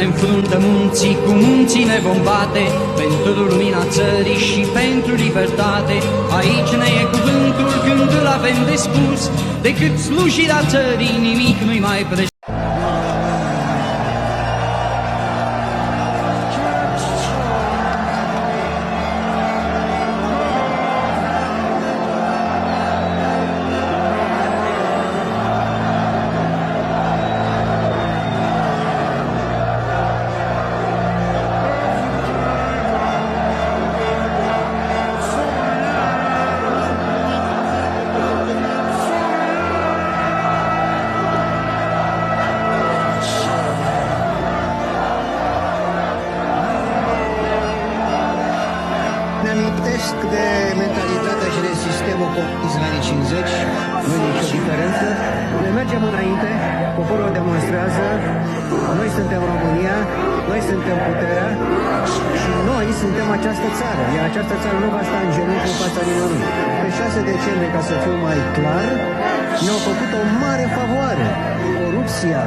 ne înfruntă munții cu munții ne vom bate pentru lumina țării și pentru libertate. Aici ne e cuvântul când îl avem de spus, decât slujirea țării nimic nu-i mai presus. amintesc de mentalitatea și de sistemul din anii 50, nu e nicio diferență. Noi mergem înainte, poporul demonstrează, noi suntem România, noi suntem puterea și noi suntem această țară, iar această țară nu va sta în genunchi în fața nimănui. Pe 6 decembrie, ca să fiu mai clar, ne-au făcut o mare favoare. Corupția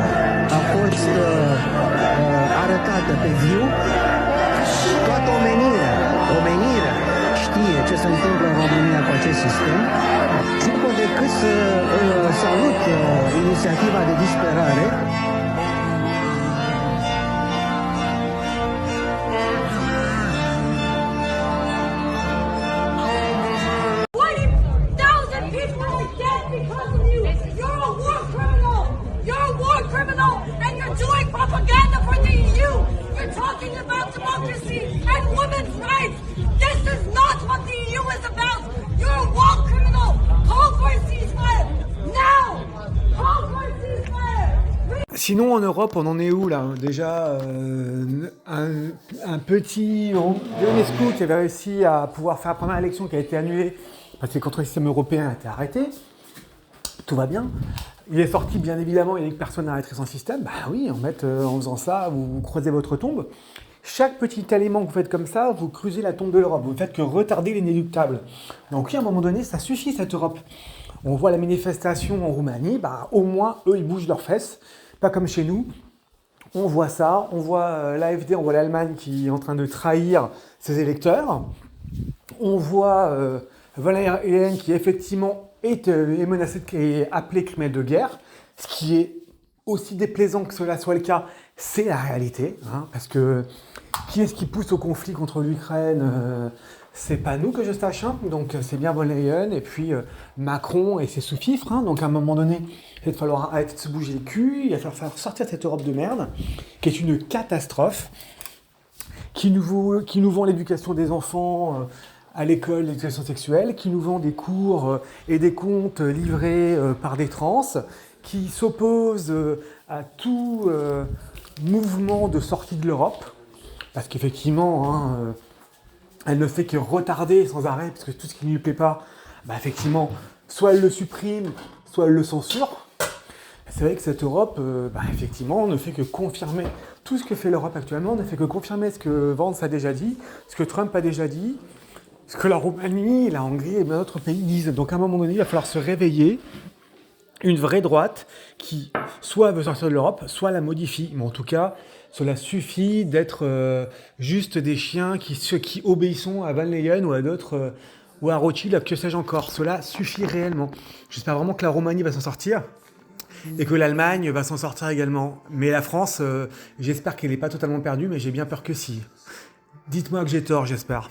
a fost arătată pe viu. Toată omenirea știe ce se întâmplă în România cu acest sistem. Și nu pot decât să salut inițiativa de disperare. Propaganda for the EU. You're talking about democracy and women's rights. This is not what the EU is about. You're a war criminal. Call for a ceasefire now. Call for a ceasefire. Sinon, en Europe, on en est où là? Déjà, un petit Ionescu qui avait réussi à pouvoir faire la première élection qui a été annulée parce que le contre-système européen a été arrêté. Tout va bien. Il est sorti, bien évidemment, il dit que personne n'arrêterait son système. Bah oui, en faisant ça, vous creusez votre tombe. Chaque petit élément que vous faites comme ça, vous creusez la tombe de l'Europe. Vous ne faites que retarder l'inéluctable. Donc oui, à un moment donné, ça suffit cette Europe. On voit la manifestation en Roumanie, bah, au moins, eux, ils bougent leurs fesses. Pas comme chez nous. On voit ça, on voit l'AfD, on voit l'Allemagne qui est en train de trahir ses électeurs. On voit von der Leyen qui effectivement est menacé et appelé criminel de guerre, ce qui est aussi déplaisant que cela soit le cas, c'est la réalité, hein, parce que qui est-ce qui pousse au conflit contre l'Ukraine? C'est pas nous que je sache, hein, donc c'est bien von der Leyen et puis Macron et ses sous-fifres, hein, donc à un moment donné, il va falloir arrêter de se bouger le cul, il va falloir sortir de cette Europe de merde, qui est une catastrophe, qui nous vend l'éducation des enfants à l'école d'éducation sexuelle, qui nous vend des cours et des contes livrés par des trans, qui s'oppose à tout mouvement de sortie de l'Europe, parce qu'effectivement, hein, elle ne fait que retarder sans arrêt, parce que tout ce qui ne lui plaît pas, bah effectivement, soit elle le supprime, soit elle le censure. C'est vrai que cette Europe, bah effectivement, ne fait que confirmer tout ce que fait l'Europe actuellement, ne fait que confirmer ce que Vance a déjà dit, ce que Trump a déjà dit, ce que la Roumanie, la Hongrie et bien d'autres pays disent. Donc à un moment donné, il va falloir se réveiller, une vraie droite qui soit veut sortir de l'Europe, soit la modifie. Mais en tout cas, cela suffit d'être juste des chiens qui obéissent à Van Leyen ou à d'autres, ou à Rothschild, que sais-je encore. Cela suffit réellement. J'espère vraiment que la Roumanie va s'en sortir et que l'Allemagne va s'en sortir également. Mais la France, j'espère qu'elle n'est pas totalement perdue, mais j'ai bien peur que si. Dites-moi que j'ai tort, j'espère.